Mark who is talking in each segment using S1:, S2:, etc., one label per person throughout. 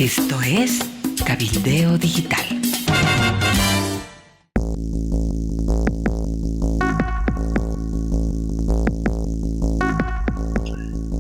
S1: Esto es Cabildeo Digital.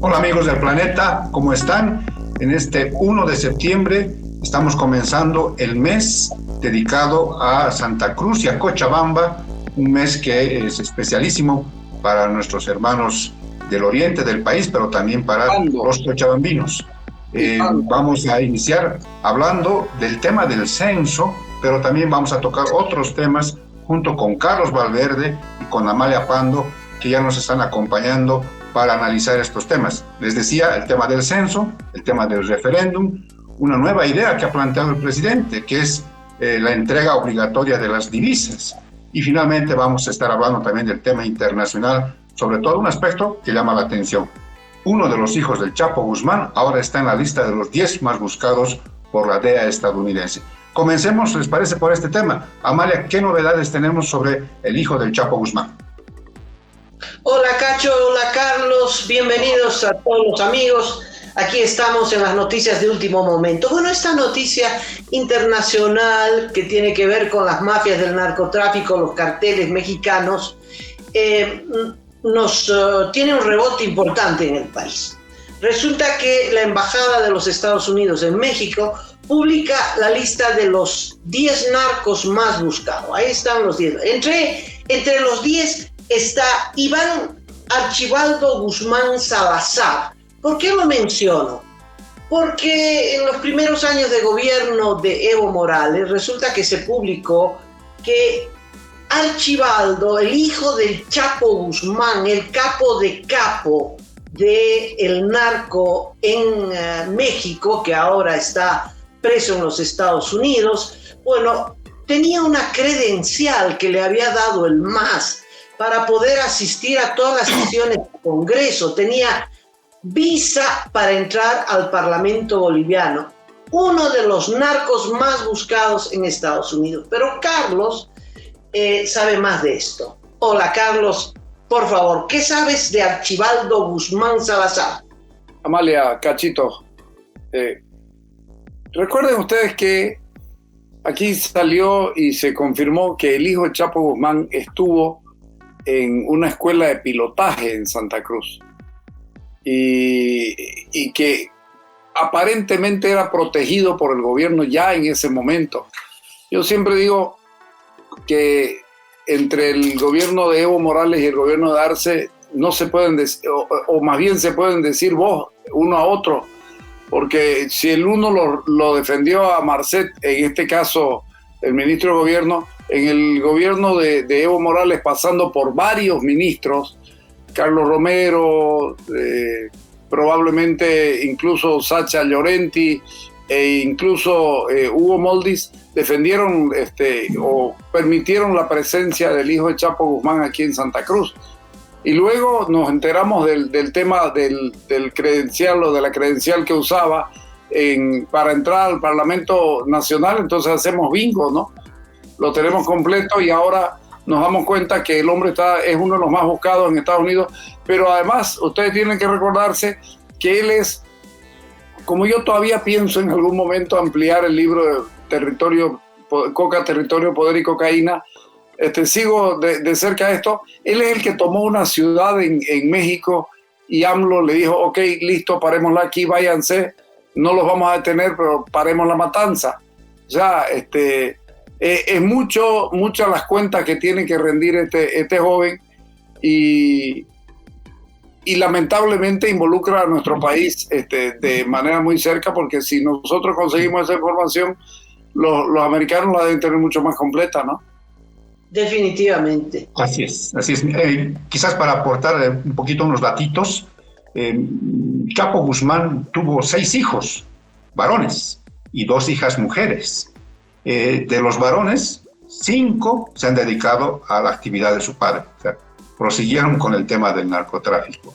S2: Hola amigos del planeta, ¿cómo están? En este 1 de septiembre estamos comenzando el mes dedicado a Santa Cruz y a Cochabamba, un mes que es especialísimo para nuestros hermanos del oriente del país, pero también para los cochabambinos. Vamos a iniciar hablando del tema del censo, pero también vamos a tocar otros temas junto con Carlos Valverde y con Amalia Pando, que ya nos están acompañando para analizar estos temas. Les decía, el tema del censo, el tema del referéndum, una nueva idea que ha planteado el presidente, que es la entrega obligatoria de las divisas. Y finalmente vamos a estar hablando también del tema internacional, sobre todo un aspecto que llama la atención. Uno de los hijos del Chapo Guzmán ahora está en la lista de los 10 más buscados por la DEA estadounidense. Comencemos, ¿les parece, por este tema? Amalia, ¿qué novedades tenemos sobre el hijo del Chapo Guzmán?
S3: Hola Cacho, hola Carlos, bienvenidos a todos los amigos. Aquí estamos en las noticias de último momento. Bueno, esta noticia internacional que tiene que ver con las mafias del narcotráfico, los carteles mexicanos, tiene un rebote importante en el país. Resulta que la Embajada de los Estados Unidos en México publica la lista de los 10 narcos más buscados. Ahí están los 10. Entre los 10 está Iván Archibaldo Guzmán Salazar. ¿Por qué lo menciono? Porque en los primeros años de gobierno de Evo Morales resulta que se publicó que Archibaldo, el hijo del Chapo Guzmán, el capo del narco en México, que ahora está preso en los Estados Unidos, bueno, tenía una credencial que le había dado el MAS para poder asistir a todas las sesiones del Congreso. Tenía visa para entrar al Parlamento boliviano. Uno de los narcos más buscados en Estados Unidos. Pero Carlos sabe más de esto. Hola Carlos, por favor, ¿qué sabes de Archibaldo Guzmán Salazar?
S4: Amalia, Cachito, recuerden ustedes que aquí salió y se confirmó que el hijo de Chapo Guzmán estuvo en una escuela de pilotaje en Santa Cruz y que aparentemente era protegido por el gobierno ya en ese momento. Yo siempre digo que entre el gobierno de Evo Morales y el gobierno de Arce no se pueden decir, o más bien se pueden decir vos uno a otro, porque si el uno lo defendió a Marcet, en este caso el ministro de gobierno, en el gobierno de Evo Morales, pasando por varios ministros, Carlos Romero, probablemente incluso Sacha Llorenti e incluso Hugo Moldis, defendieron o permitieron la presencia del hijo de Chapo Guzmán aquí en Santa Cruz. Y luego nos enteramos del tema del credencial o de la credencial que usaba para entrar al Parlamento Nacional. Entonces hacemos bingo, ¿no? Lo tenemos completo y ahora nos damos cuenta que el hombre es uno de los más buscados en Estados Unidos, pero además ustedes tienen que recordarse que él es, como yo todavía pienso en algún momento ampliar el libro de Territorio, Poder y Cocaína, sigo de cerca esto. Él es el que tomó una ciudad en México y AMLO le dijo, ok, listo, parémosla aquí, váyanse, no los vamos a detener, pero paremos la matanza. O sea, es muchas las cuentas que tiene que rendir este joven y lamentablemente involucra a nuestro país de manera muy cerca, porque si nosotros conseguimos esa información, los americanos la deben tener mucho más completa, ¿no?
S3: Definitivamente.
S2: Así es. Quizás para aportar un poquito unos datitos, Chapo Guzmán tuvo 6 hijos varones y 2 hijas mujeres. De los varones, 5 se han dedicado a la actividad de su padre, o sea, prosiguieron con el tema del narcotráfico.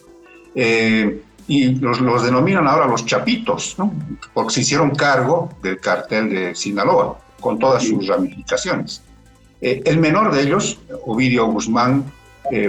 S2: Y los denominan ahora los chapitos, ¿no? Porque se hicieron cargo del cartel de Sinaloa, con todas sus ramificaciones. El menor de ellos, Ovidio Guzmán,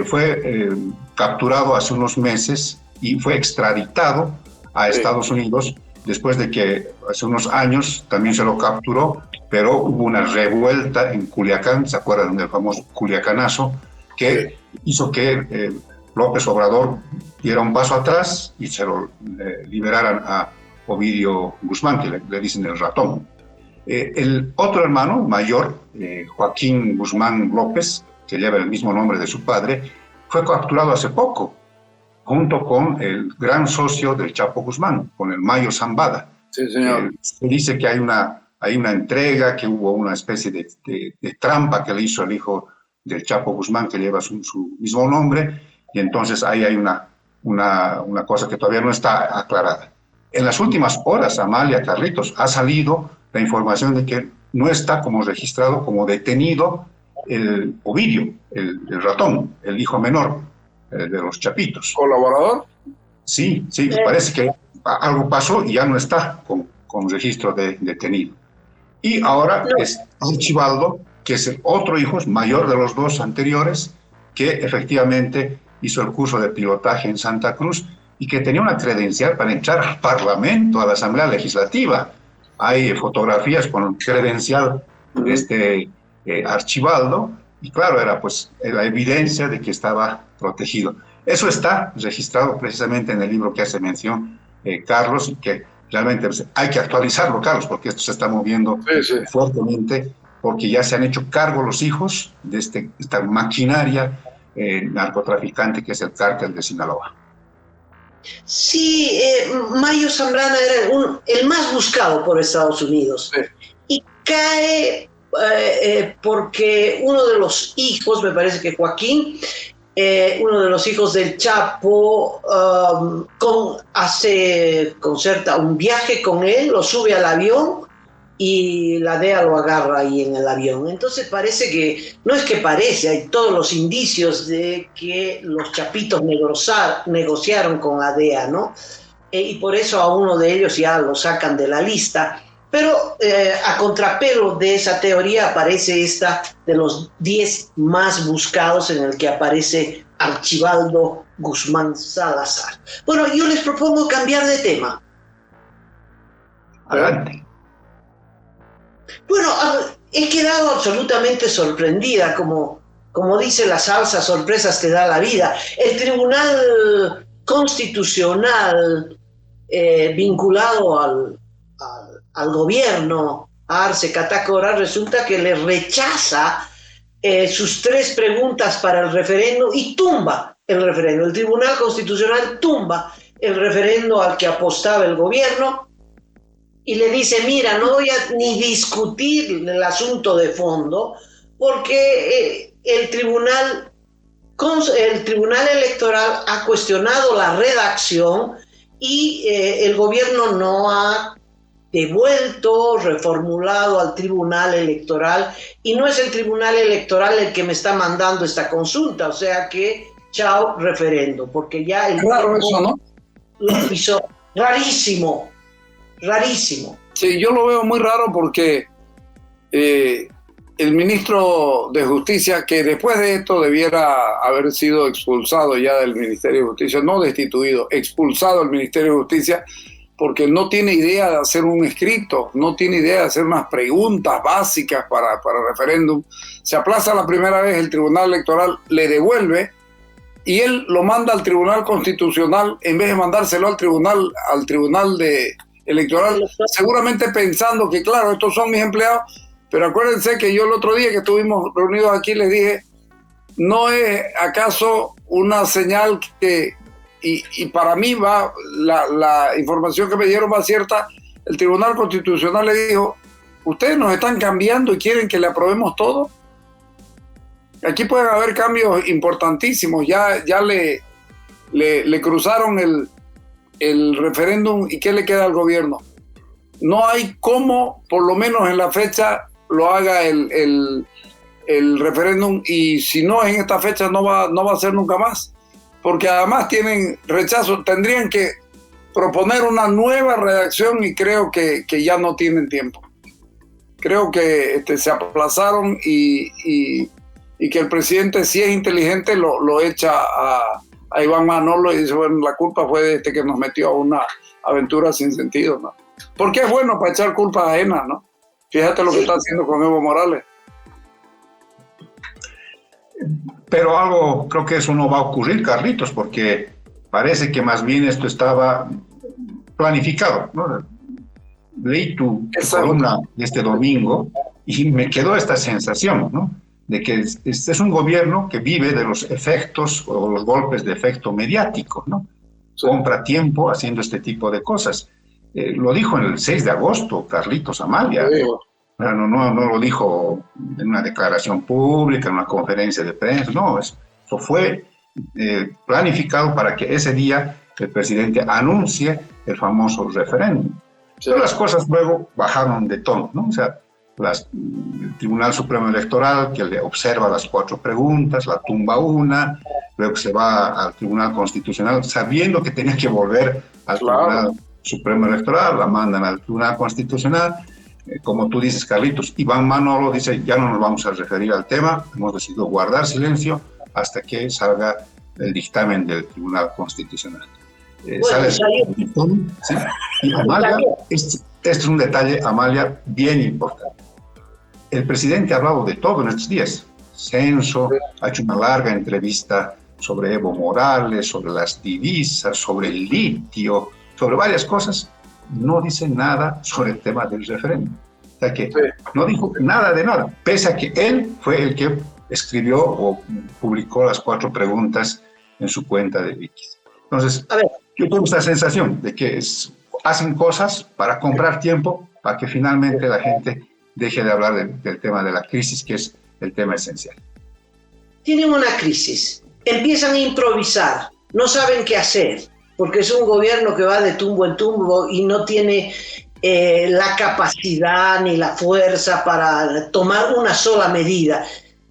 S2: fue capturado hace unos meses y fue extraditado a Estados Unidos después de que hace unos años también se lo capturó, pero hubo una revuelta en Culiacán, ¿se acuerdan del famoso Culiacanazo? Que hizo que López Obrador diera un paso atrás y se lo liberaran a Ovidio Guzmán, que le dicen el ratón. El otro hermano mayor, Joaquín Guzmán López, que lleva el mismo nombre de su padre, fue capturado hace poco, junto con el gran socio del Chapo Guzmán, con el Mayo Zambada.
S4: Sí, señor.
S2: Se dice que hay una entrega, que hubo una especie de trampa que le hizo el hijo del Chapo Guzmán, que lleva su mismo nombre, y entonces ahí hay una cosa que todavía no está aclarada. En las últimas horas, Amalia, Carlitos, ha salido la información de que no está como registrado, como detenido el Ovidio, el ratón, el hijo menor de los Chapitos.
S4: ¿Colaborador?
S2: Sí, parece que algo pasó y ya no está con registro de detenido. Y ahora es Archibaldo, que es el otro hijo mayor de los dos anteriores, que efectivamente hizo el curso de pilotaje en Santa Cruz y que tenía una credencial para entrar al Parlamento, a la Asamblea Legislativa. Hay fotografías con credencial de este Archibaldo, y claro, era pues la evidencia de que estaba protegido. Eso está registrado precisamente en el libro que hace mención Carlos, y que realmente pues, hay que actualizarlo, Carlos, porque esto se está moviendo fuertemente, porque ya se han hecho cargo los hijos de esta maquinaria narcotraficante que es el cártel de Sinaloa.
S3: Sí, Mayo Zambrana era el más buscado por Estados Unidos. Sí. Y cae porque uno de los hijos, me parece que Joaquín, uno de los hijos del Chapo, concerta un viaje con él, lo sube al avión y la DEA lo agarra ahí en el avión. Entonces parece que, no es que parece, hay todos los indicios de que los Chapitos negociaron con la DEA, ¿no? Y por eso a uno de ellos ya lo sacan de la lista. Pero a contrapelo de esa teoría aparece esta de los 10 más buscados, en el que aparece Archibaldo Guzmán Salazar. Bueno, yo les propongo cambiar de tema.
S2: Adelante.
S3: Bueno, he quedado absolutamente sorprendida, como dice la salsa, sorpresas te da la vida. El Tribunal Constitucional vinculado al gobierno, a Arce Catacora, resulta que le rechaza sus 3 preguntas para el referendo y tumba el referendo. El Tribunal Constitucional tumba el referendo al que apostaba el gobierno y le dice, mira, no voy a ni discutir el asunto de fondo porque el Tribunal Electoral ha cuestionado la redacción y el gobierno no ha devuelto, reformulado al Tribunal Electoral, y no es el Tribunal Electoral el que me está mandando esta consulta, o sea que chao referendo, porque ya el
S4: claro, eso, ¿no?
S3: Lo hizo rarísimo.
S4: Sí, yo lo veo muy raro porque el ministro de Justicia, que después de esto debiera haber sido expulsado ya del Ministerio de Justicia, no destituido, expulsado del Ministerio de Justicia, porque no tiene idea de hacer un escrito, no tiene idea de hacer unas preguntas básicas para referéndum. Se aplaza la primera vez, el Tribunal Electoral le devuelve y él lo manda al Tribunal Constitucional en vez de mandárselo al Tribunal Electoral, seguramente pensando que, claro, estos son mis empleados, pero acuérdense que yo el otro día que estuvimos reunidos aquí les dije, ¿no es acaso una señal que... Y para mí va la información que me dieron va cierta? El Tribunal Constitucional le dijo, ustedes nos están cambiando y quieren que le aprobemos todo. Aquí pueden haber cambios importantísimos. Ya le cruzaron el referéndum, y ¿qué le queda al gobierno? No hay cómo, por lo menos en la fecha, lo haga el referéndum, y si no es en esta fecha no va a ser nunca más. Porque además tienen rechazo, tendrían que proponer una nueva redacción y creo que ya no tienen tiempo. Creo que se aplazaron y que el presidente, si es inteligente, lo echa a Iván Manolo y dice, bueno, la culpa fue de que nos metió a una aventura sin sentido, ¿no? Porque es bueno para echar culpas ajenas, ¿no? Fíjate lo que está haciendo con Evo Morales.
S2: Pero algo, creo que eso no va a ocurrir, Carlitos, porque parece que más bien esto estaba planificado, ¿no? Leí tu columna de este domingo y me quedó esta sensación, ¿no? De que este es un gobierno que vive de los efectos o los golpes de efecto mediático, ¿no? Sí. Compra tiempo haciendo este tipo de cosas. Lo dijo en el 6 de agosto, Carlitos Amalia. Sí. No lo dijo en una declaración pública, en una conferencia de prensa, no, eso fue planificado para que ese día el presidente anuncie el famoso referéndum. Sí. Pero las cosas luego bajaron de tono, ¿no? O sea, el Tribunal Supremo Electoral, que le observa las 4 preguntas, la tumba una, luego se va al Tribunal Constitucional, sabiendo que tenía que volver al Tribunal Supremo Electoral, la mandan al Tribunal Constitucional. Como tú dices, Carlitos, Iván Manolo dice, ya no nos vamos a referir al tema, hemos decidido guardar silencio hasta que salga el dictamen del Tribunal Constitucional. Sale ¿sí? Y Amalia, este es un detalle, Amalia, bien importante. El presidente ha hablado de todo en estos días. Censo, ha hecho una larga entrevista sobre Evo Morales, sobre las divisas, sobre el litio, sobre varias cosas. No dice nada sobre el tema del referéndum. O sea que no dijo nada de nada, pese a que él fue el que escribió o publicó las 4 preguntas en su cuenta de Wikis. Entonces, yo tengo esta sensación de que hacen cosas para comprar tiempo, para que finalmente la gente deje de hablar del tema de la crisis, que es el tema esencial.
S3: Tienen una crisis, empiezan a improvisar, no saben qué hacer, porque es un gobierno que va de tumbo en tumbo y no tiene la capacidad ni la fuerza para tomar una sola medida.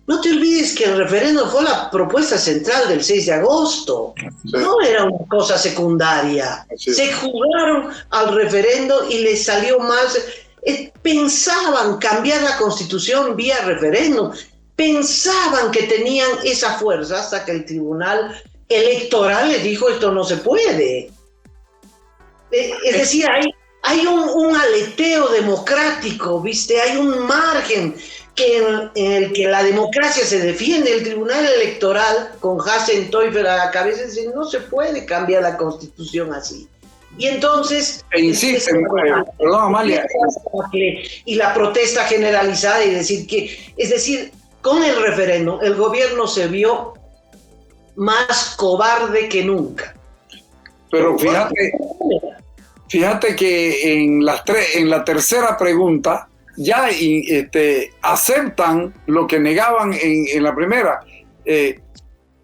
S3: No te olvides que el referéndum fue la propuesta central del 6 de agosto. Sí. No era una cosa secundaria. Sí. Se jugaron al referéndum y les salió mal. Pensaban cambiar la Constitución vía referéndum. Pensaban que tenían esa fuerza hasta que el Tribunal Electoral les dijo esto no se puede. Es decir, hay un aleteo democrático, ¿viste? Hay un margen en el que la democracia se defiende. El Tribunal Electoral, con Hassen Teufel a la cabeza, dice no se puede cambiar la Constitución así. Y entonces...
S4: insisten, perdón, Amalia.
S3: Y la protesta generalizada y decir que... Es decir, con el referéndum, el gobierno se vio más cobarde que nunca.
S4: Pero fíjate que en la tercera pregunta ya aceptan lo que negaban en la primera.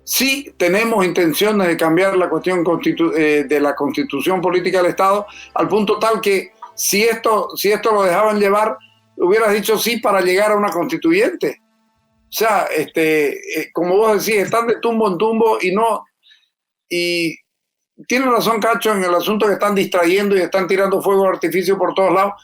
S4: Sí tenemos intenciones de cambiar la cuestión de la constitución política del Estado, al punto tal que si esto lo dejaban llevar, hubieras dicho sí para llegar a una constituyente. O sea, como vos decís, están de tumbo en tumbo y tiene razón Cacho en el asunto que están distrayendo y están tirando fuego de artificio por todos lados,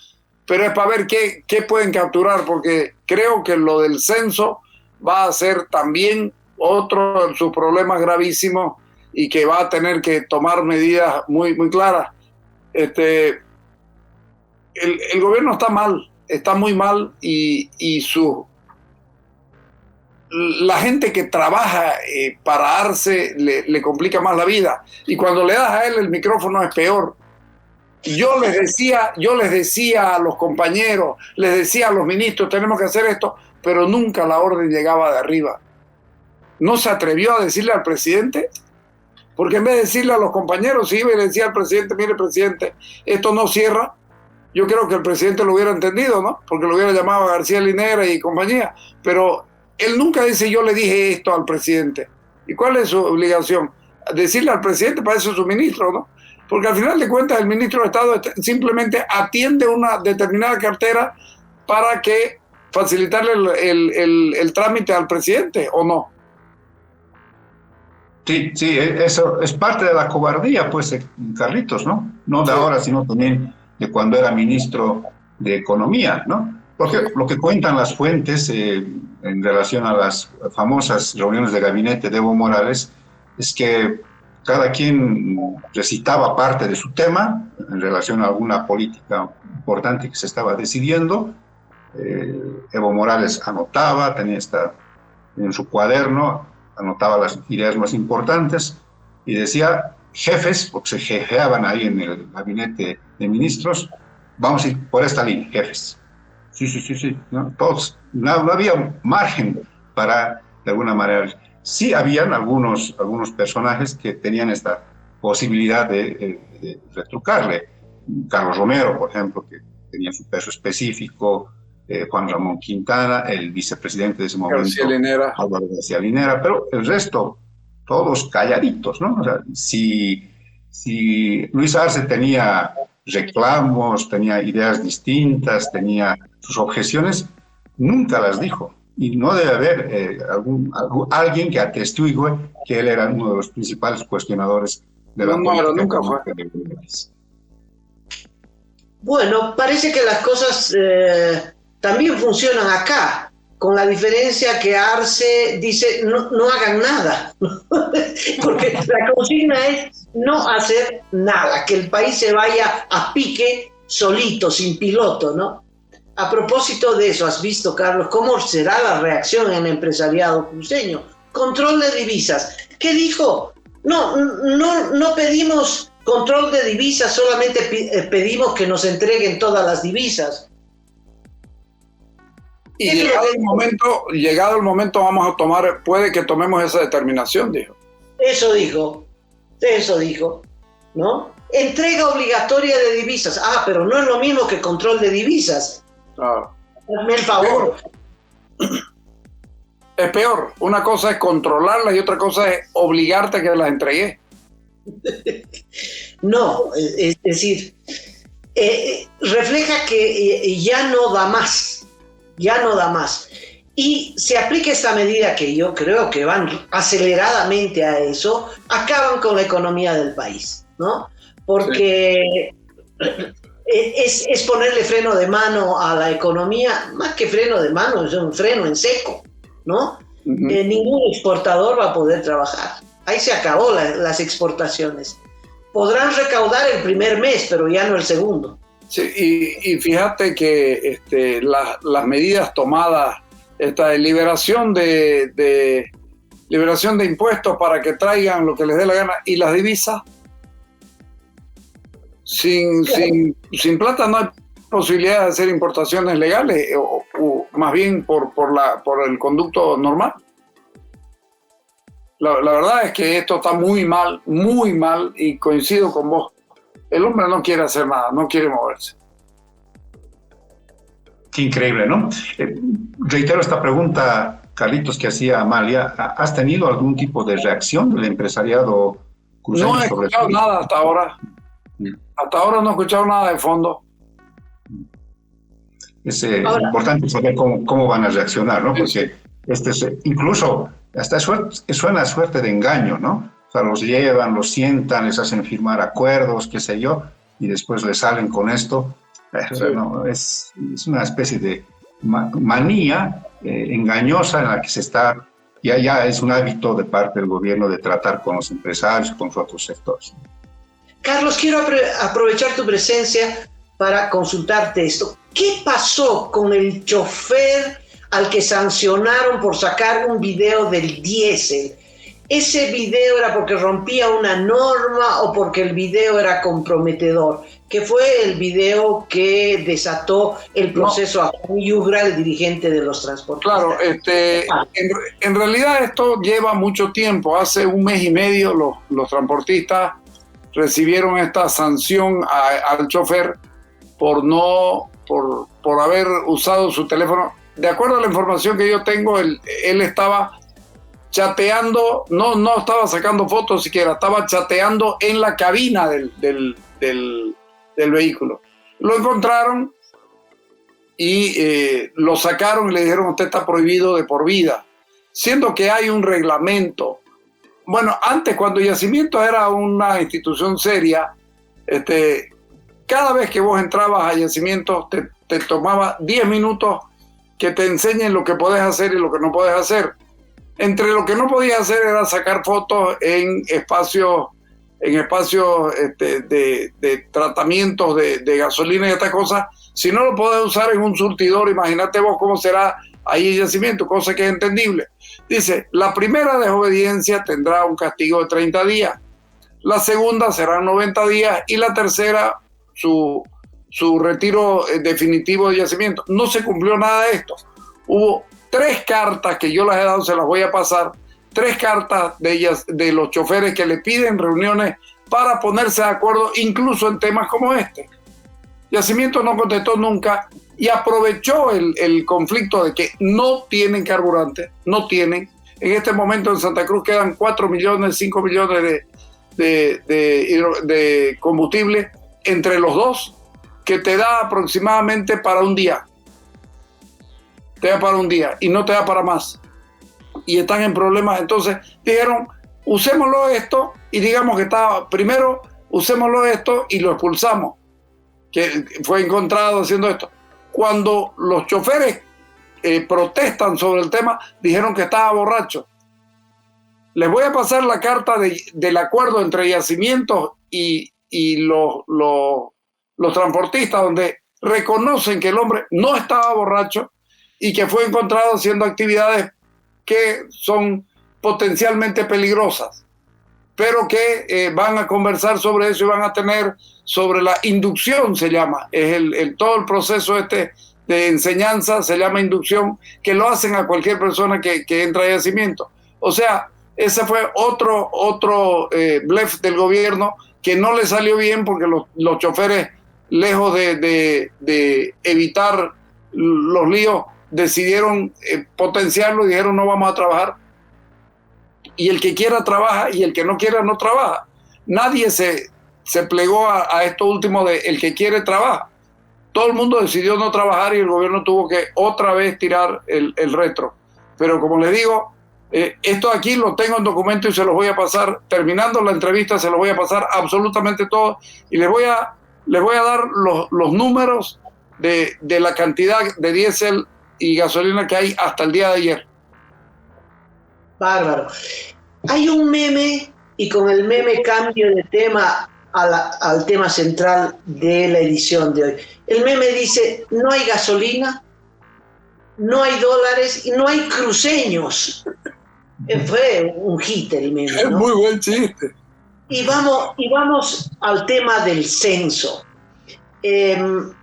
S4: pero es para ver qué pueden capturar, porque creo que lo del censo va a ser también otro de sus problemas gravísimos y que va a tener que tomar medidas muy, muy claras. El gobierno está muy mal y la gente que trabaja para Arce le complica más la vida, y cuando le das a él el micrófono es peor. Yo les decía a los compañeros, les decía a los ministros, tenemos que hacer esto, pero nunca la orden llegaba de arriba. No se atrevió a decirle al presidente, porque en vez de decirle a los compañeros, iba y le decía al presidente, mire presidente, esto no cierra. Yo creo que el presidente lo hubiera entendido, ¿no? Porque lo hubiera llamado a García Linera y compañía, pero él nunca dice yo le dije esto al presidente. ¿Y cuál es su obligación? Decirle al presidente, para eso es su ministro, ¿no? Porque al final de cuentas el ministro de Estado simplemente atiende una determinada cartera para que facilitarle el trámite al presidente, ¿o no?
S2: Sí, eso es parte de la cobardía, pues, Carlitos, ¿no? No de ahora, sino también de cuando era ministro de Economía, ¿no? Porque lo que cuentan las fuentes en relación a las famosas reuniones de gabinete de Evo Morales es que cada quien recitaba parte de su tema, en relación a alguna política importante que se estaba decidiendo. Evo Morales anotaba, tenía en su cuaderno, anotaba las ideas más importantes y decía, jefes, porque se jefeaban ahí en el gabinete de ministros, vamos a ir por esta línea, jefes. Sí, ¿no? Todos, no había margen para, de alguna manera, sí habían algunos personajes que tenían esta posibilidad de retrucarle. Carlos Romero, por ejemplo, que tenía su peso específico, Juan Ramón Quintana, el vicepresidente de ese momento, Álvaro García Linera, pero el resto, todos calladitos, ¿no? O sea, si Luis Arce tenía reclamos, tenía ideas distintas, tenía sus objeciones, nunca las dijo. Y no debe haber alguien que atestigue que él era uno de los principales cuestionadores de la política.
S4: Nunca fue.
S3: Bueno, parece que las cosas también funcionan acá, con la diferencia que Arce dice no hagan nada, porque la consigna es no hacer nada, que el país se vaya a pique solito, sin piloto, ¿no? A propósito de eso, ¿has visto, Carlos, cómo será la reacción en el empresariado cruceño? Control de divisas. ¿Qué dijo? No pedimos control de divisas, solamente pedimos que nos entreguen todas las divisas.
S4: Y llegado el momento vamos a tomar, puede que tomemos esa determinación, dijo. Eso
S3: dijo, ¿no? Entrega obligatoria de divisas. Pero no es lo mismo que control de divisas. Hazme el favor.
S4: Es peor. Una cosa es controlarlas y otra cosa es obligarte a que las entregues.
S3: No, es decir, refleja que ya no da más. Y se aplica esta medida que yo creo que van aceleradamente a eso, acaban con la economía del país, ¿no? Porque es ponerle freno de mano a la economía, más que freno de mano, es un freno en seco, ¿no? Ningún exportador va a poder trabajar. Ahí se acabó las exportaciones. Podrán recaudar el primer mes, pero ya no el segundo.
S4: Sí, y fíjate que las medidas tomadas, esta liberación de impuestos para que traigan lo que les dé la gana, y las divisas, sin plata no hay posibilidad de hacer importaciones legales, o más bien por el conducto normal. La verdad es que esto está muy mal, y coincido con vos. El hombre no quiere hacer nada, no quiere moverse.
S2: Qué increíble, ¿no? Reitero esta pregunta, Carlitos, que hacía Amalia. ¿Has tenido algún tipo de reacción del empresariado cruceño?
S4: No he escuchado nada hasta ahora. Hasta ahora no he escuchado nada de fondo.
S2: Es importante saber cómo van a reaccionar, ¿no? Porque incluso hasta suena suerte de engaño, ¿no? O sea, los llevan, los sientan, les hacen firmar acuerdos, qué sé yo, y después les salen con esto. Sí. No, es una especie de manía engañosa en la que se está, ya es un hábito de parte del gobierno de tratar con los empresarios, con los otros sectores.
S3: Carlos, quiero aprovechar tu presencia para consultarte esto. ¿Qué pasó con el chofer al que sancionaron por sacar un video del diésel? ¿Ese video era porque rompía una norma o porque el video era comprometedor? ¿Qué fue el video que desató el proceso a Juan Yugra, el dirigente de los transportistas?
S4: Claro, en realidad esto lleva mucho tiempo. Hace un mes y medio los transportistas recibieron esta sanción al chofer por haber usado su teléfono. De acuerdo a la información que yo tengo, él estaba chateando, no estaba sacando fotos siquiera, estaba chateando en la cabina del vehículo. Lo encontraron y lo sacaron y le dijeron: usted está prohibido de por vida, siendo que hay un reglamento. Bueno, antes, cuando Yacimiento era una institución seria, cada vez que vos entrabas a Yacimiento te tomaba 10 minutos que te enseñen lo que podés hacer y lo que no podés hacer. Entre lo que no podías hacer era sacar fotos en espacios en espacios de tratamientos de gasolina y estas cosas, si no lo podés usar en un surtidor, imagínate vos cómo será ahí el yacimiento, cosa que es entendible. Dice, la primera desobediencia tendrá un castigo de 30 días, la segunda será 90 días y la tercera su retiro definitivo de yacimiento. No se cumplió nada de esto. Hubo 3 cartas que yo las he dado, se las voy a pasar, 3 cartas de los choferes que le piden reuniones para ponerse de acuerdo incluso en temas como este. Yacimiento no contestó nunca y aprovechó el conflicto de que no tienen carburante, no tienen. En este momento en Santa Cruz quedan 4 millones, 5 millones de combustible entre los dos, que te da aproximadamente para un día. Te da para un día y no te da para más. Y están en problemas. Entonces dijeron, usémoslo esto y digamos que está, primero usémoslo esto y lo expulsamos, que fue encontrado haciendo esto. Cuando los choferes protestan sobre el tema, dijeron que estaba borracho. Les voy a pasar la carta del acuerdo entre Yacimientos y los transportistas, donde reconocen que el hombre no estaba borracho y que fue encontrado haciendo actividades que son potencialmente peligrosas, pero que van a conversar sobre eso y van a tener sobre la inducción, se llama, es todo el proceso de enseñanza, se llama inducción, que lo hacen a cualquier persona que entra a Yacimiento. O sea, ese fue otro blef del gobierno que no le salió bien, porque los choferes, lejos de evitar los líos, decidieron potenciarlo y dijeron no vamos a trabajar. Y el que quiera trabaja y el que no quiera no trabaja. Nadie se plegó a esto último de el que quiere trabaja. Todo el mundo decidió no trabajar y el gobierno tuvo que otra vez tirar el retro. Pero como les digo, esto aquí lo tengo en documento y se los voy a pasar, terminando la entrevista se los voy a pasar absolutamente todo y les voy a dar los números de la cantidad de diésel y gasolina que hay hasta el día de ayer.
S3: Bárbaro. Hay un meme, y con el meme cambio de tema al tema central de la edición de hoy. El meme dice, no hay gasolina, no hay dólares y no hay cruceños. Fue un hit el meme, ¿no?
S4: Es muy buen chiste.
S3: Y vamos al tema del censo. El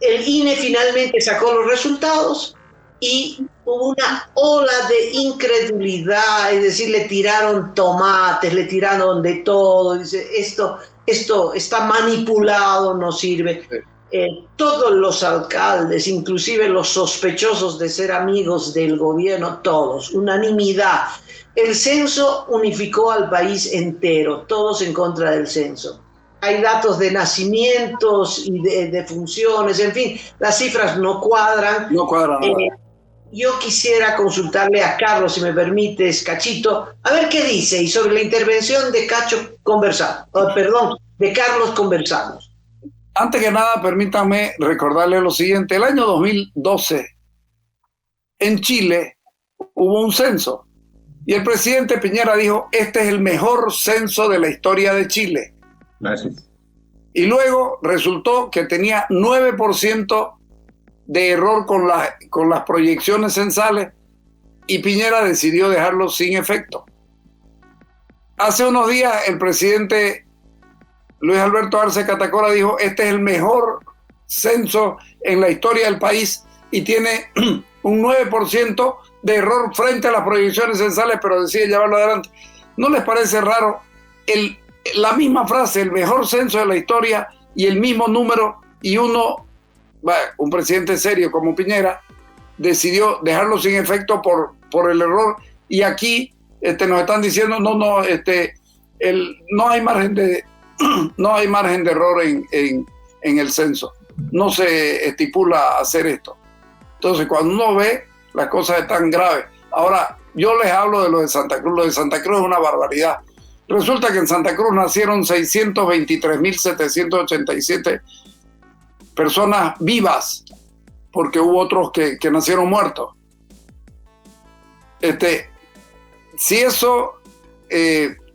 S3: INE finalmente sacó los resultados y hubo una ola de incredulidad, es decir, le tiraron tomates, le tiraron de todo, dice, esto está manipulado, no sirve. Todos los alcaldes, inclusive los sospechosos de ser amigos del gobierno, todos, unanimidad. El censo unificó al país entero, todos en contra del censo. Hay datos de nacimientos y de funciones, en fin, las cifras no cuadran. No cuadran. Yo quisiera consultarle a Carlos, si me permites, Cachito, a ver qué dice, y sobre la intervención de de Carlos conversamos.
S4: Antes que nada, permítanme recordarle lo siguiente. El año 2012, en Chile, hubo un censo. Y el presidente Piñera dijo, este es el mejor censo de la historia de Chile.
S2: Gracias.
S4: Y luego resultó que tenía 9% de error con las proyecciones censales y Piñera decidió dejarlo sin efecto. Hace unos días el presidente Luis Alberto Arce Catacora dijo, este es el mejor censo en la historia del país y tiene un 9% de error frente a las proyecciones censales, pero decide llevarlo adelante. ¿No les parece raro la misma frase, el mejor censo de la historia y el mismo número, y un presidente serio como Piñera decidió dejarlo sin efecto por el error? Y aquí nos están diciendo no hay margen de error en el censo, no se estipula hacer esto. Entonces cuando uno ve, las cosas están graves. Ahora yo les hablo de lo de Santa Cruz. Lo de Santa Cruz es una barbaridad. Resulta que en Santa Cruz nacieron 623.787 personas vivas, porque hubo otros que nacieron muertos. Si eso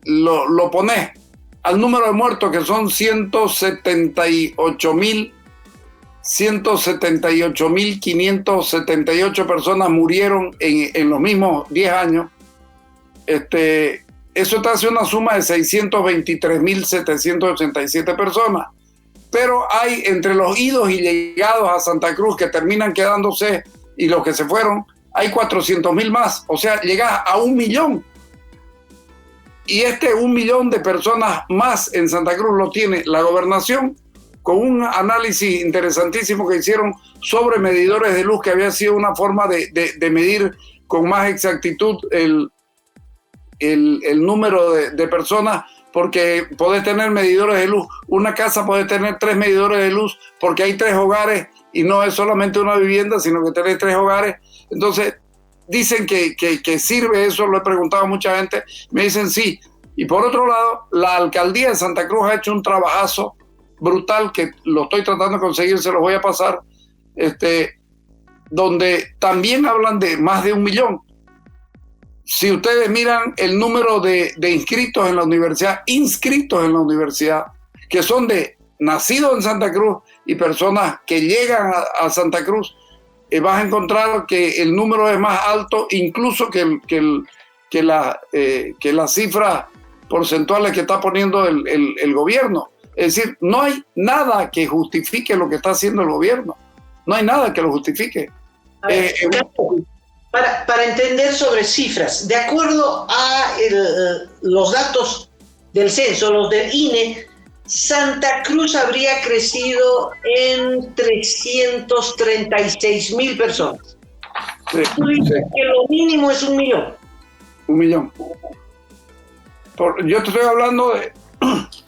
S4: lo pones al número de muertos, que son 178.578 personas murieron en los mismos 10 años. Eso te hace una suma de 623.787 personas. Pero hay entre los idos y llegados a Santa Cruz que terminan quedándose y los que se fueron, hay 400.000 más. O sea, llegas a 1 millón. Y 1 millón de personas más en Santa Cruz lo tiene la gobernación, con un análisis interesantísimo que hicieron sobre medidores de luz, que había sido una forma de medir con más exactitud el número de personas, porque podés tener medidores de luz. Una casa puede tener 3 medidores de luz porque hay 3 hogares y no es solamente una vivienda, sino que tenés 3 hogares. Entonces, dicen que sirve eso, lo he preguntado a mucha gente, me dicen sí. Y por otro lado, la alcaldía de Santa Cruz ha hecho un trabajazo brutal, que lo estoy tratando de conseguir, se los voy a pasar, donde también hablan de más de 1 millón. Si ustedes miran el número de inscritos en la universidad, que son nacidos en Santa Cruz y personas que llegan a Santa Cruz, vas a encontrar que el número es más alto incluso que las cifras porcentuales que está poniendo el gobierno. Es decir, no hay nada que justifique lo que está haciendo el gobierno. No hay nada que lo justifique.
S3: Para entender sobre cifras, de acuerdo a los datos del censo, los del INE, Santa Cruz habría crecido en 336.000 personas.
S4: Sí,
S3: Tú dices que lo mínimo es 1 millón.
S4: 1 millón. Yo te estoy hablando de...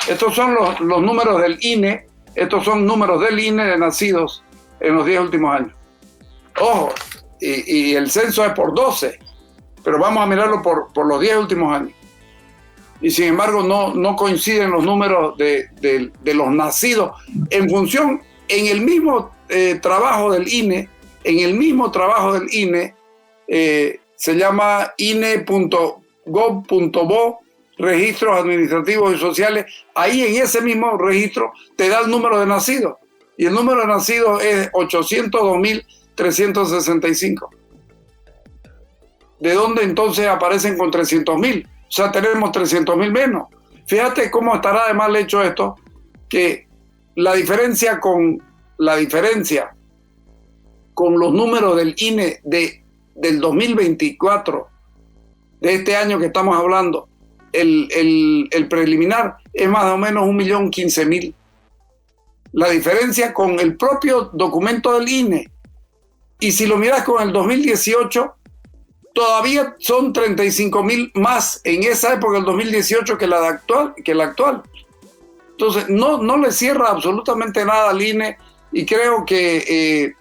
S4: Estos son los números del INE. Estos son números del INE de nacidos en los 10 últimos años. Ojo, y el censo es por 12, pero vamos a mirarlo por los 10 últimos años. Y sin embargo no coinciden los números de los nacidos en función, en el mismo trabajo del INE, se llama ine.gov.bo, registros administrativos y sociales. Ahí en ese mismo registro te da el número de nacidos, y el número de nacidos es 802.365. ¿De dónde entonces aparecen con 300.000? O sea, tenemos 300.000 menos. Fíjate cómo estará de mal hecho esto, que la diferencia con los números del INE del 2024, de este año que estamos hablando, el preliminar es más o menos 1.015.000. La diferencia con el propio documento del INE, y si lo miras con el 2018, todavía son 35.000 más en esa época del 2018 que la actual. Entonces no le cierra absolutamente nada al INE, y creo que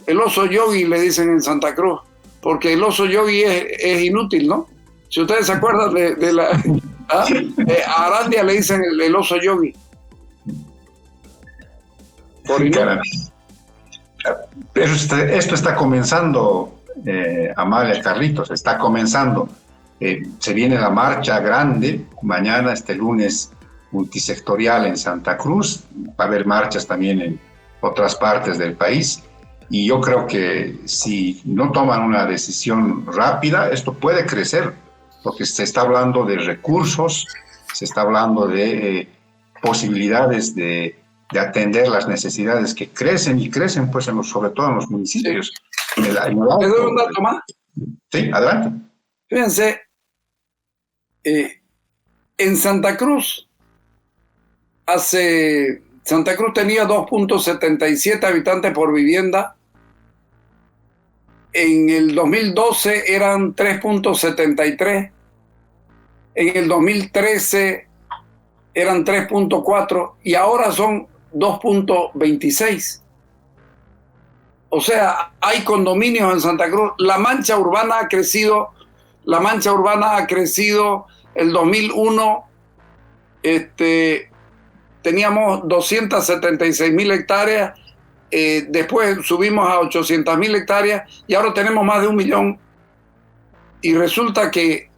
S4: el oso yogi le dicen en Santa Cruz, porque el oso yogi es inútil, ¿no? Si ustedes se acuerdan de la... a Arandia le dicen el oso yogi.
S2: Pero esto está comenzando, Amalia, Carlitos, está comenzando. Se viene la marcha grande, mañana, este lunes, multisectorial en Santa Cruz. Va a haber marchas también en otras partes del país. Y yo creo que si no toman una decisión rápida, esto puede crecer, porque se está hablando de recursos, se está hablando de posibilidades de atender las necesidades que crecen y crecen, pues, sobre todo en los municipios.
S4: Sí. ¿Les doy un dato más?
S2: Sí, adelante.
S4: Fíjense, en Santa Cruz, Santa Cruz tenía 2.77 habitantes por vivienda. En el 2012 eran 3.73. En el 2013 eran 3.4 y ahora son 2.26. O sea, hay condominios en Santa Cruz. La mancha urbana ha crecido. El 2001 teníamos 276.000 hectáreas. Después subimos a 800.000 hectáreas y ahora tenemos más de 1 millón. Y resulta que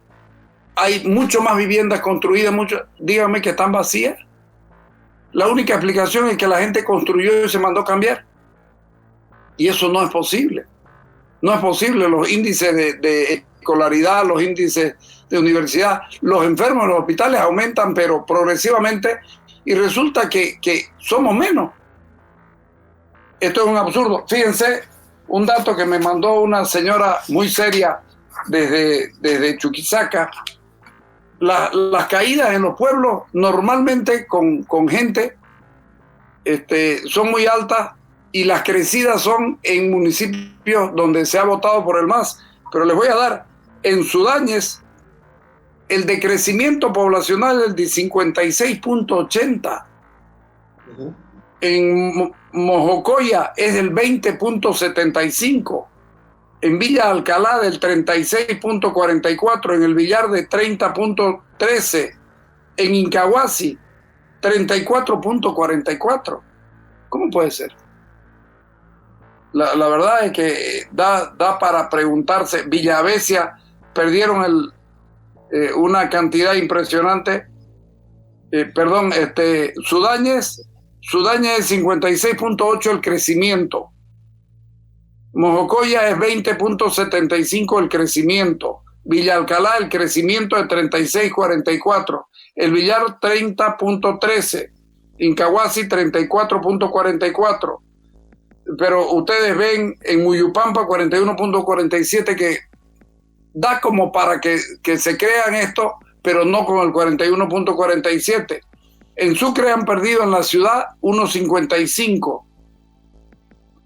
S4: hay mucho más viviendas construidas, díganme que están vacías. La única explicación es que la gente construyó y se mandó cambiar. Y eso no es posible. No es posible. Los índices de escolaridad, los índices de universidad, los enfermos en los hospitales aumentan, pero progresivamente, y resulta que somos menos. Esto es un absurdo. Fíjense, un dato que me mandó una señora muy seria desde Chuquisaca. Las caídas en los pueblos normalmente con gente son muy altas, y las crecidas son en municipios donde se ha votado por el MAS. Pero les voy a dar, en Sudáñez, el decrecimiento poblacional es de 56.80. Uh-huh. En Mojocoya es del 20.75. En Villa Alcalá del 36.44, en el Villar de 30.13, en Incahuasi 34.44. ¿Cómo puede ser? La verdad es que da para preguntarse. Villavesia perdieron una cantidad impresionante. Sudáñez es 56.8 el crecimiento. Mojocoya es 20.75 el crecimiento. Villa Alcalá el crecimiento es 36.44. El Villar 30.13. Incahuasi 34.44. Pero ustedes ven en Muyupampa 41.47, que da como para que se crean esto, pero no con el 41.47. En Sucre han perdido en la ciudad 1.55.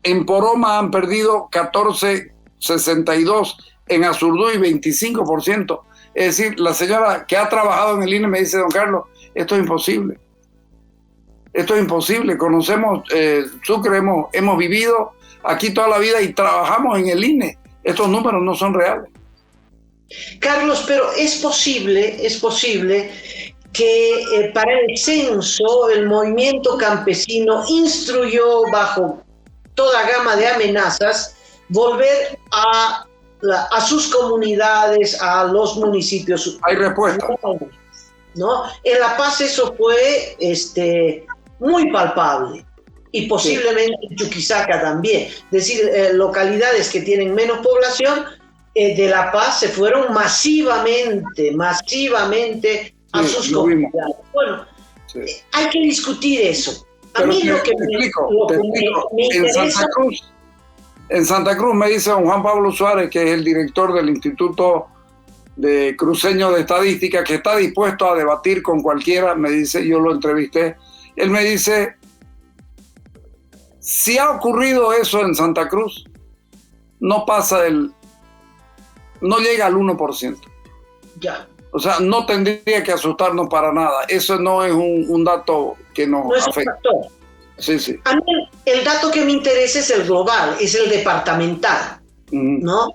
S4: En Poroma han perdido 14.62, en Azurduy 25%. Es decir, la señora que ha trabajado en el INE me dice: don Carlos, esto es imposible. Esto es imposible. Conocemos Sucre, hemos vivido aquí toda la vida y trabajamos en el INE. Estos números no son reales.
S3: Carlos, pero es posible que para el censo el movimiento campesino instruyó, bajo toda gama de amenazas, volver a sus comunidades, a los municipios.
S4: Hay respuesta.
S3: ¿No? En La Paz eso fue muy palpable, y posiblemente en Chuquisaca también. Es decir, localidades que tienen menos población de La Paz se fueron masivamente a sus comunidades. Bueno, hay que discutir eso. A mí lo que me interesa...
S4: En Santa Cruz me dice don Juan Pablo Suárez, que es el director del Instituto de Cruceño de Estadística, que está dispuesto a debatir con cualquiera. Me dice, yo lo entrevisté, él me dice: si ha ocurrido eso en Santa Cruz, no llega al 1%.
S3: Ya.
S4: O sea, no tendría que asustarnos para nada. Eso no es un dato que nos afecta. Sí.
S3: A mí el dato que me interesa es el global, es el departamental, ¿no?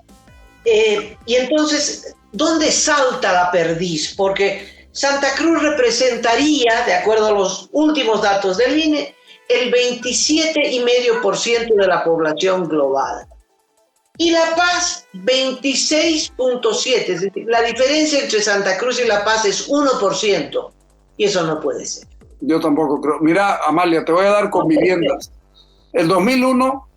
S3: Y entonces, ¿dónde salta la perdiz? Porque Santa Cruz representaría, de acuerdo a los últimos datos del INE, el 27,5% de la población global. Y La Paz, 26,7%. Es decir, la diferencia entre Santa Cruz y La Paz es 1%. Y eso no puede ser.
S4: Yo tampoco creo. Mira, Amalia, te voy a dar con viviendas. El 2001,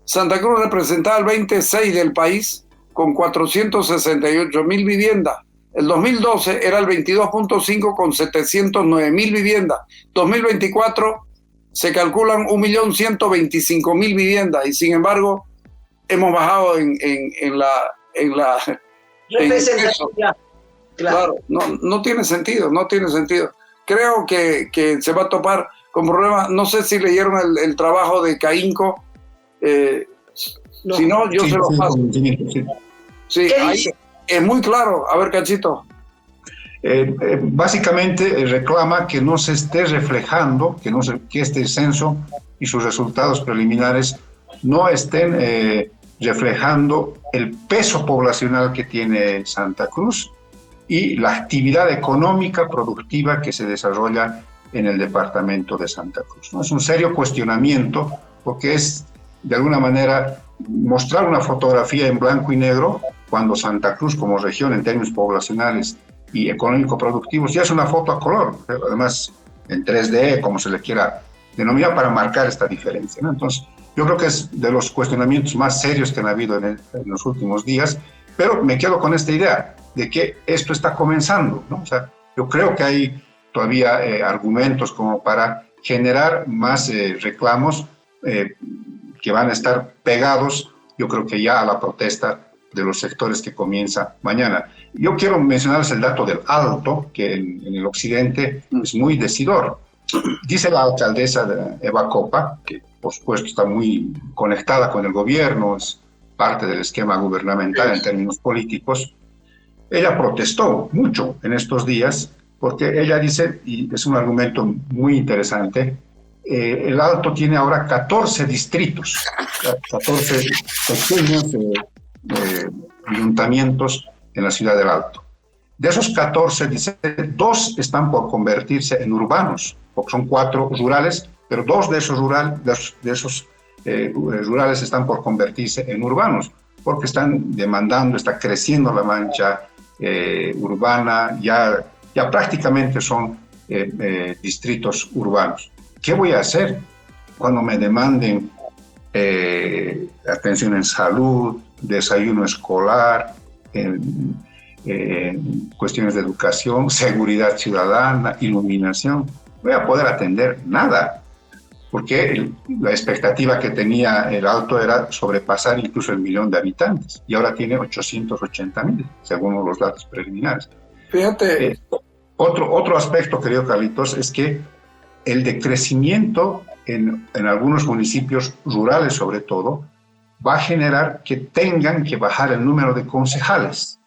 S4: Santa Cruz representaba el 26% del país, con 468,000 viviendas. El 2012 era el 22.5 con 709,000 viviendas. 2024 se calculan 1.125.000 viviendas, y sin embargo hemos bajado en la
S3: representación.
S4: Claro, no tiene sentido. Creo que se va a topar con problemas. No sé si leyeron el trabajo de Caínco. Si no, yo se lo paso. Sí, ahí es muy claro. A ver, Cachito.
S2: Básicamente reclama que no se esté reflejando, que este censo y sus resultados preliminares no estén reflejando el peso poblacional que tiene Santa Cruz y la actividad económica productiva que se desarrolla en el departamento de Santa Cruz, ¿no? Es un serio cuestionamiento, porque es de alguna manera mostrar una fotografía en blanco y negro, cuando Santa Cruz como región en términos poblacionales y económico-productivos. Ya es una foto a color, pero además en 3D, como se le quiera denominar, para marcar esta diferencia, ¿no? Entonces, yo creo que es de los cuestionamientos más serios que han habido en los últimos días, pero me quedo con esta idea de que esto está comenzando, ¿no? O sea, yo creo que hay todavía argumentos como para generar más reclamos que van a estar pegados, yo creo que ya a la protesta de los sectores que comienza mañana. Yo quiero mencionarles el dato del Alto, que en el occidente es muy decidor. Dice la alcaldesa de Eva Copa, que por supuesto está muy conectada con el gobierno, es parte del esquema gubernamental en términos políticos. Ella protestó mucho en estos días porque ella dice, y es un argumento muy interesante, el Alto tiene ahora 14 distritos, 14 pequeños ayuntamientos en la ciudad del Alto. De esos 14, dice, 2 están por convertirse en urbanos, porque son 4 rurales, pero 2 de esos rurales están por convertirse en urbanos, porque están demandando, está creciendo la mancha urbana, ya prácticamente son distritos urbanos. ¿Qué voy a hacer cuando me demanden atención en salud, desayuno escolar, cuestiones de educación, seguridad ciudadana, iluminación? No voy a poder atender nada, porque la expectativa que tenía el Alto era sobrepasar incluso el 1.000.000 de habitantes, y ahora tiene 880.000, según los datos preliminares.
S4: Fíjate.
S2: Otro aspecto, querido Carlitos, es que el decrecimiento en algunos municipios rurales, sobre todo, va a generar que tengan que bajar el número de concejales.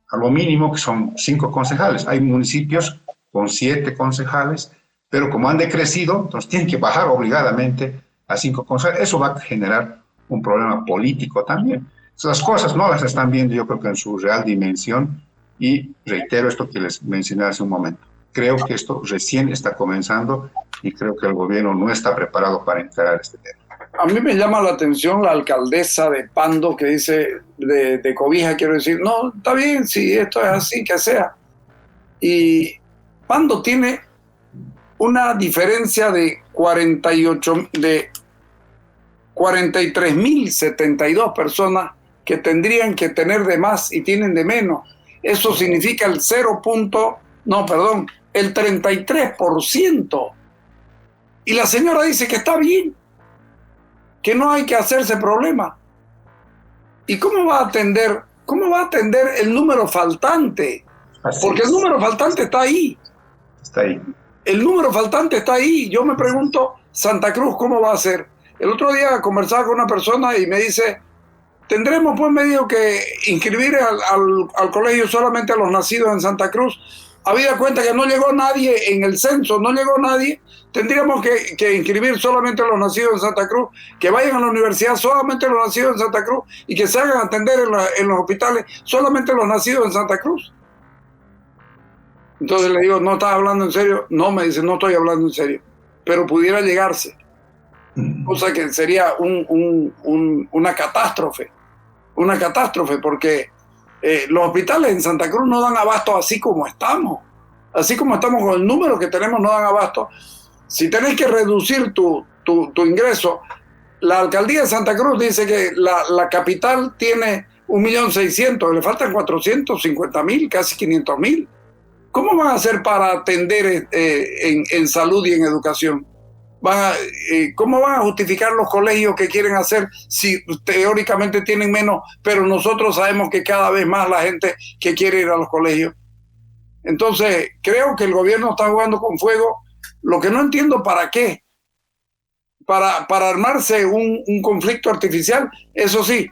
S2: A lo mínimo, que son 5 concejales. Hay municipios con 7 concejales, pero como han decrecido, entonces tienen que bajar obligadamente a 5 concejales. Eso va a generar un problema político también. Las cosas no las están viendo, yo creo que en su real dimensión, y reitero esto que les mencioné hace un momento. Creo que esto recién está comenzando y creo que el gobierno no está preparado para encarar este tema.
S4: A mí me llama la atención la alcaldesa de Pando que dice, de Cobija, quiero decir, no, está bien, si esto es así, que sea. Y Pando tiene una diferencia de 43.072 personas que tendrían que tener de más y tienen de menos. Eso significa el 33%. Y la señora dice que está bien, que no hay que hacerse problema. ¿Y cómo va a atender el número faltante? Porque el número faltante está ahí.
S2: Está ahí.
S4: El número faltante está ahí. Yo me pregunto, Santa Cruz, ¿cómo va a ser? El otro día conversaba con una persona y me dice, tendremos pues medio que inscribir al colegio solamente a los nacidos en Santa Cruz. Habida cuenta que no llegó nadie en el censo, no llegó nadie, tendríamos que inscribir solamente a los nacidos en Santa Cruz, que vayan a la universidad solamente los nacidos en Santa Cruz y que se hagan atender en los hospitales solamente los nacidos en Santa Cruz. Entonces le digo, ¿no estás hablando en serio? No, me dice, no estoy hablando en serio, pero pudiera llegarse. O sea que sería una catástrofe, porque los hospitales en Santa Cruz no dan abasto así como estamos con el número que tenemos, no dan abasto. Si tenés que reducir tu ingreso, la alcaldía de Santa Cruz dice que la capital tiene 1.600.000, le faltan 450.000, casi 500.000. ¿Cómo van a hacer para atender en salud y en educación? ¿Cómo van a justificar los colegios que quieren hacer si teóricamente tienen menos, pero nosotros sabemos que cada vez más la gente que quiere ir a los colegios? Entonces, creo que el gobierno está jugando con fuego, lo que no entiendo para qué. Para armarse un conflicto artificial. Eso sí,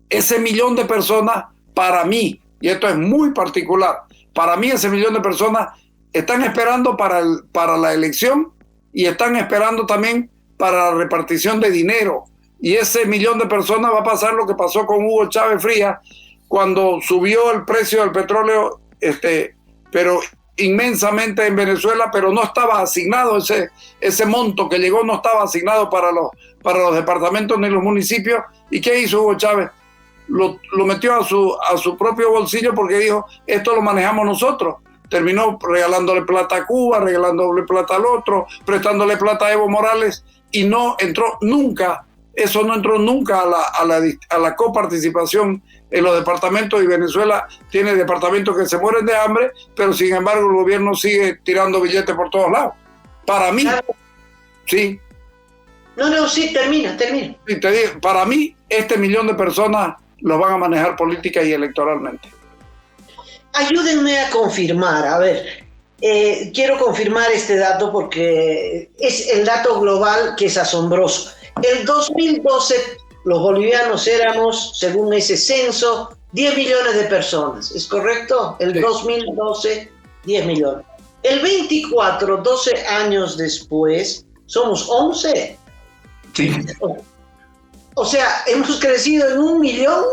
S4: ese 1.000.000 de personas, para mí, y esto es muy particular, para mí ese 1.000.000 de personas están esperando para la elección y están esperando también para la repartición de dinero. Y ese 1.000.000 de personas va a pasar lo que pasó con Hugo Chávez Frías cuando subió el precio del petróleo, pero inmensamente en Venezuela, pero no estaba asignado ese monto que llegó, no estaba asignado para los departamentos ni los municipios. ¿Y qué hizo Hugo Chávez? lo metió a su propio bolsillo porque dijo, esto lo manejamos nosotros. Terminó regalándole plata a Cuba, regalándole plata al otro, prestándole plata a Evo Morales, y no entró nunca, eso no entró nunca a la coparticipación en los departamentos, y Venezuela tiene departamentos que se mueren de hambre, pero sin embargo el gobierno sigue tirando billetes por todos lados. Para mí, sí.
S3: No, sí, termina.
S4: Sí, te digo, para mí, 1 millón de personas los van a manejar política y electoralmente.
S3: Ayúdenme a confirmar, a ver, quiero confirmar este dato porque es el dato global que es asombroso. El 2012 los bolivianos éramos, según ese censo, 10 millones de personas, ¿es correcto? El 2012, 10 millones. El 24, 12 años después, somos 11.
S2: Sí.
S3: O sea, hemos crecido en 1 millón.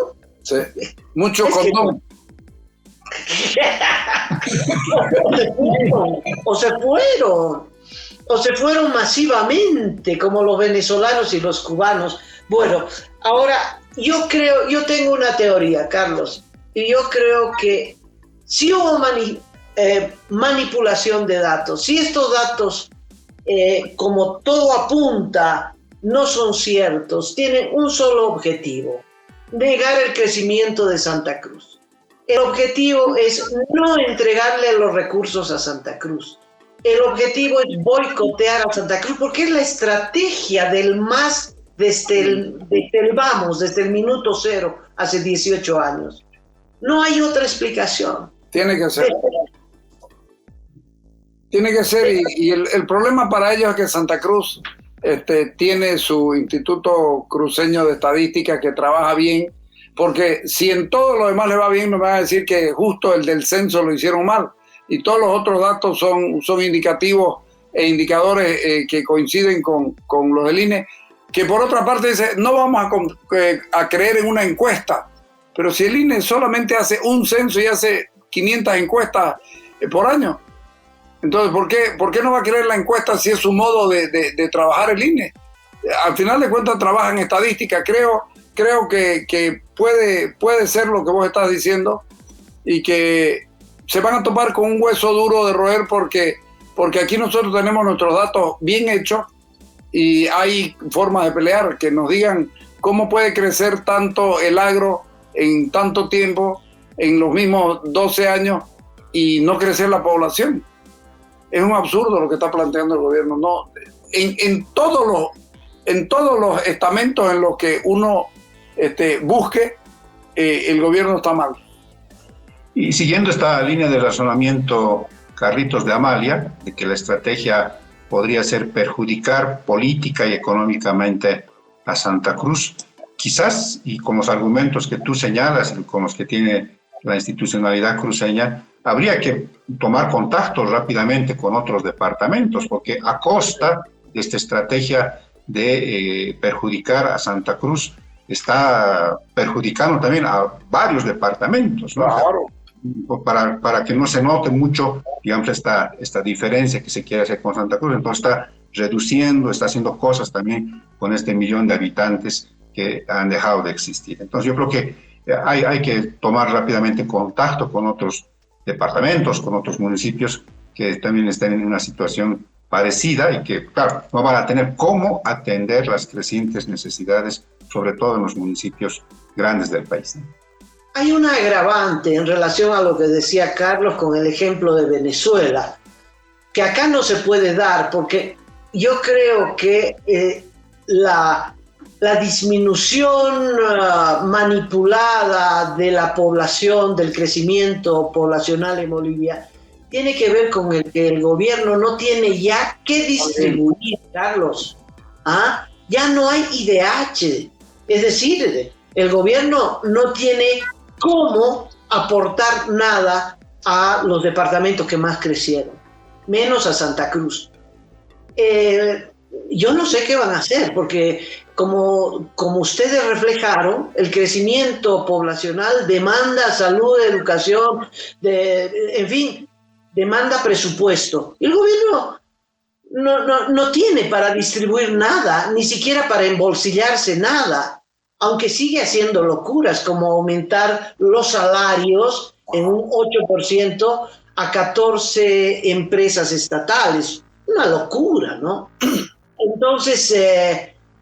S4: Sí, mucho condón.
S3: O se fueron masivamente, como los venezolanos y los cubanos. Bueno, ahora yo tengo una teoría, Carlos, y yo creo que si hubo manipulación de datos, si estos datos, como todo apunta, no son ciertos, tienen un solo objetivo: negar el crecimiento de Santa Cruz. El objetivo es no entregarle los recursos a Santa Cruz. El objetivo es boicotear a Santa Cruz, porque es la estrategia del MAS desde el minuto cero, hace 18 años. No hay otra explicación.
S4: Tiene que ser. Y el problema para ellos es que Santa Cruz tiene su Instituto Cruceño de Estadística que trabaja bien, porque si en todo lo demás le va bien, me van a decir que justo el del censo lo hicieron mal, y todos los otros datos son indicativos e indicadores que coinciden con los del INE, que por otra parte dice, no vamos a creer en una encuesta, pero si el INE solamente hace un censo y hace 500 encuestas por año, entonces ¿por qué no va a creer la encuesta si es su modo de trabajar el INE? Al final de cuentas trabaja en estadística. Creo que puede ser lo que vos estás diciendo, y que se van a topar con un hueso duro de roer, porque aquí nosotros tenemos nuestros datos bien hechos y hay formas de pelear, que nos digan cómo puede crecer tanto el agro en tanto tiempo, en los mismos 12 años, y no crecer la población. Es un absurdo lo que está planteando el gobierno. No, en todos los estamentos en los que uno busque, el gobierno está mal.
S2: Y siguiendo esta línea de razonamiento, Carlitos de Amalia, de que la estrategia podría ser perjudicar política y económicamente a Santa Cruz, quizás, y con los argumentos que tú señalas y con los que tiene la institucionalidad cruceña, habría que tomar contacto rápidamente con otros departamentos, porque a costa de esta estrategia de perjudicar a Santa Cruz, está perjudicando también a varios departamentos, ¿no?
S4: Claro.
S2: Para que no se note mucho, digamos, esta diferencia que se quiere hacer con Santa Cruz. Entonces está reduciendo, está haciendo cosas también con 1 millón de habitantes que han dejado de existir. Entonces yo creo que hay que tomar rápidamente contacto con otros departamentos, con otros municipios que también están en una situación parecida y que, claro, no van a tener cómo atender las crecientes necesidades, sobre todo en los municipios grandes del país, ¿no?
S3: Hay un agravante en relación a lo que decía Carlos con el ejemplo de Venezuela, que acá no se puede dar, porque yo creo que la disminución manipulada de la población, del crecimiento poblacional en Bolivia, tiene que ver con el que el gobierno no tiene ya que distribuir, Carlos. Ya no hay IDH, es decir, el gobierno no tiene cómo aportar nada a los departamentos que más crecieron, menos a Santa Cruz. Yo no sé qué van a hacer, porque como ustedes reflejaron, el crecimiento poblacional demanda salud, educación, en fin, demanda presupuesto. El gobierno no tiene para distribuir nada, ni siquiera para embolsillarse nada. aunque sigue haciendo locuras como aumentar los salarios en un 8% a 14 empresas estatales. Una locura, ¿no? Entonces,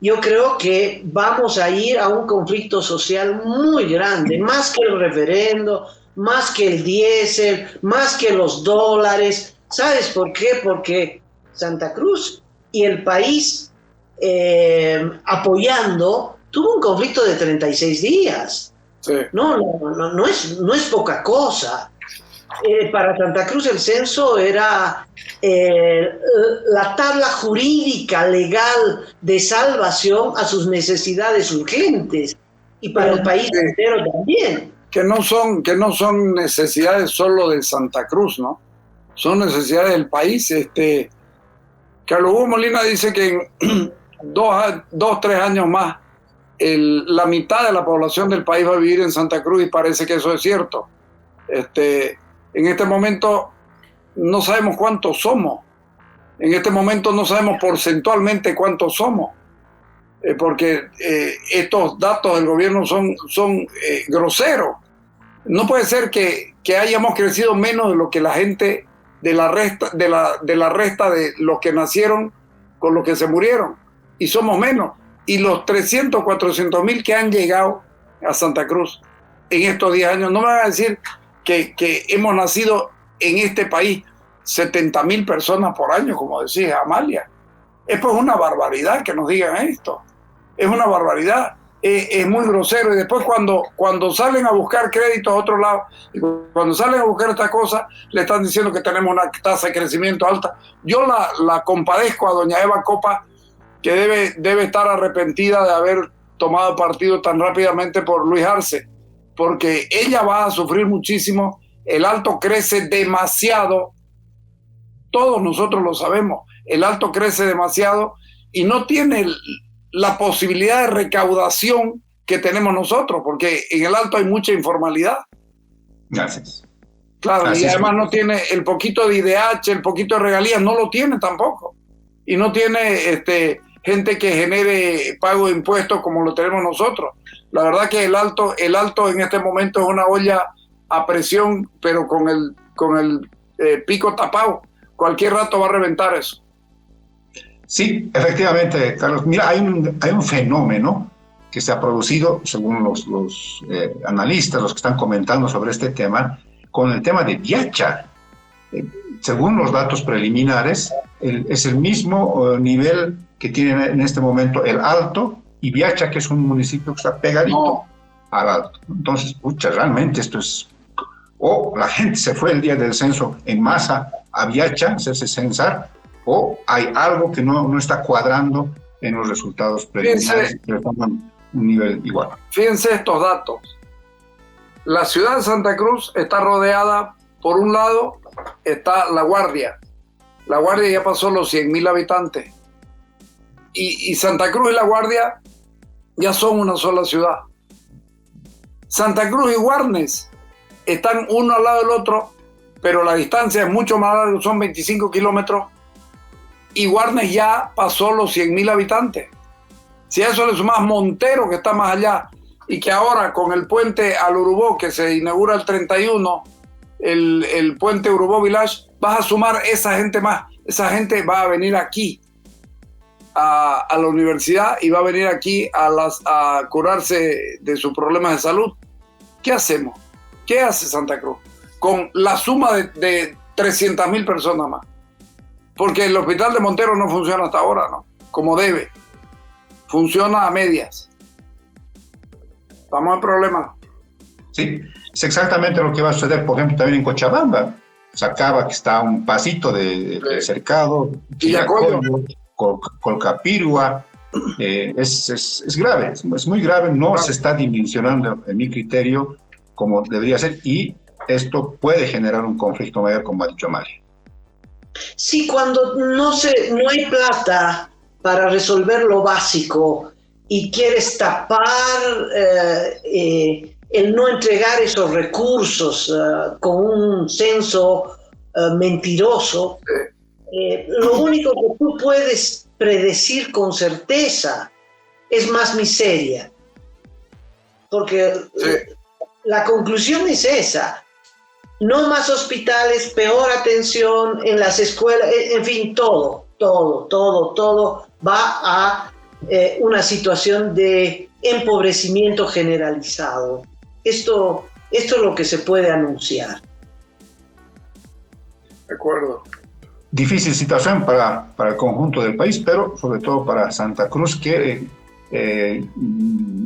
S3: yo creo que vamos a ir a un conflicto social muy grande, más que el referendo, más que el diésel, más que los dólares. ¿Sabes por qué? Porque Santa Cruz y el país apoyando tuvo un conflicto de 36 días.
S4: Sí.
S3: No es poca cosa. Para Santa Cruz el censo era la tabla jurídica legal de salvación a sus necesidades urgentes, y para el país entero también.
S4: Que no son necesidades solo de Santa Cruz, ¿no? Son necesidades del país. Carlos Hugo Molina dice que en 3 años más la mitad de la población del país va a vivir en Santa Cruz, y parece que eso es cierto. En este momento no sabemos cuántos somos. En este momento no sabemos porcentualmente cuántos somos, porque estos datos del gobierno son groseros. No puede ser que hayamos crecido menos de lo que la gente de la resta de los que nacieron con los que se murieron, y somos menos. Y los 300, 400 mil que han llegado a Santa Cruz en estos 10 años, no me van a decir que hemos nacido en este país 70.000 personas por año, como decía Amalia. Es pues una barbaridad que nos digan esto. Es una barbaridad. Es muy grosero. Y después cuando salen a buscar créditos a otro lado, y cuando salen a buscar estas cosas, le están diciendo que tenemos una tasa de crecimiento alta. Yo la compadezco a doña Eva Copa, que debe estar arrepentida de haber tomado partido tan rápidamente por Luis Arce, porque ella va a sufrir muchísimo. El Alto crece demasiado, todos nosotros lo sabemos. El Alto crece demasiado y no tiene la posibilidad de recaudación que tenemos nosotros, porque en el Alto hay mucha informalidad.
S2: Gracias.
S4: Claro,
S2: Gracias.
S4: Y además no tiene el poquito de IDH, el poquito de regalías, no lo tiene tampoco. Y no tiene gente que genere pago de impuestos como lo tenemos nosotros. La verdad que el Alto en este momento es una olla a presión, pero con el pico tapado. Cualquier rato va a reventar eso.
S2: Sí, efectivamente, Carlos. Mira, hay un fenómeno que se ha producido, según los analistas, los que están comentando sobre este tema, con el tema de Viacha. Según los datos preliminares, es el mismo nivel que tiene en este momento el Alto y Viacha, que es un municipio que está pegadito al Alto. Entonces, realmente esto es... O la gente se fue el día del censo en masa a Viacha, hacerse censar, o hay algo que no está cuadrando en los resultados preliminares, que toman un nivel igual.
S4: Fíjense estos datos. La ciudad de Santa Cruz está rodeada, por un lado está La Guardia. La Guardia ya pasó los 100.000 habitantes. Y Santa Cruz y La Guardia ya son una sola ciudad. Santa Cruz y Guarnes están uno al lado del otro, pero la distancia es mucho más larga, son 25 kilómetros, y Guarnes ya pasó los 100.000 habitantes. Si a eso le sumas Montero, que está más allá, y que ahora con el puente al Urubó, que se inaugura el 31, el puente Urubó Village, vas a sumar esa gente más. Esa gente va a venir aquí a la universidad y va a venir aquí a curarse de sus problemas de salud. ¿Qué hacemos? ¿Qué hace Santa Cruz con la suma de 300.000 personas más? Porque el hospital de Montero no funciona hasta ahora, ¿no? Como debe. Funciona a medias. Estamos en problemas.
S2: Sí, es exactamente lo que va a suceder, por ejemplo, también en Cochabamba. Sacaba, que está a un pasito de cercado,
S4: Villacoyo,
S2: Colcapirua. Es grave, es muy grave, no se está dimensionando, en mi criterio, como debería ser, y esto puede generar un conflicto mayor, como ha dicho Amalia.
S3: Sí, cuando no hay plata para resolver lo básico y quieres tapar el no entregar esos recursos con un censo mentiroso, lo único que tú puedes predecir con certeza es más miseria. porque
S4: Sí.
S3: la conclusión es esa. No más hospitales, peor atención en las escuelas, en fin, todo va a una situación de empobrecimiento generalizado. Esto es lo que se puede anunciar.
S4: De acuerdo.
S2: Difícil situación para el conjunto del país, pero sobre todo para Santa Cruz, que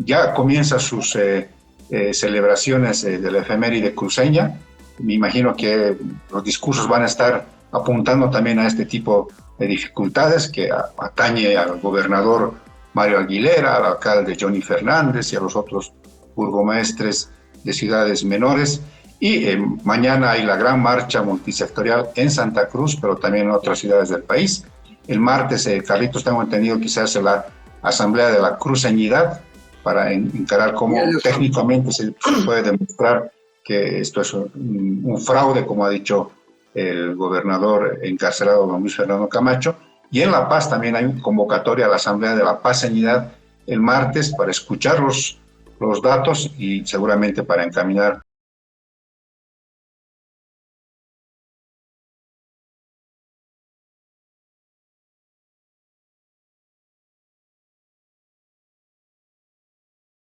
S2: ya comienza sus celebraciones de la efeméride cruceña. Me imagino que los discursos van a estar apuntando también a este tipo de dificultades que atañe al gobernador Mario Aguilera, al alcalde Johnny Fernández y a los otros burgomaestres de ciudades menores. Y mañana hay la gran marcha multisectorial en Santa Cruz, pero también en otras ciudades del país. El martes, Carlitos, tengo entendido que se hace la asamblea de la cruceñidad para encarar cómo técnicamente se puede demostrar que esto es un fraude, como ha dicho el gobernador encarcelado don Luis Fernando Camacho. Y en La Paz también hay una convocatoria a la asamblea de la paceñidad el martes para escuchar los datos y seguramente para encaminar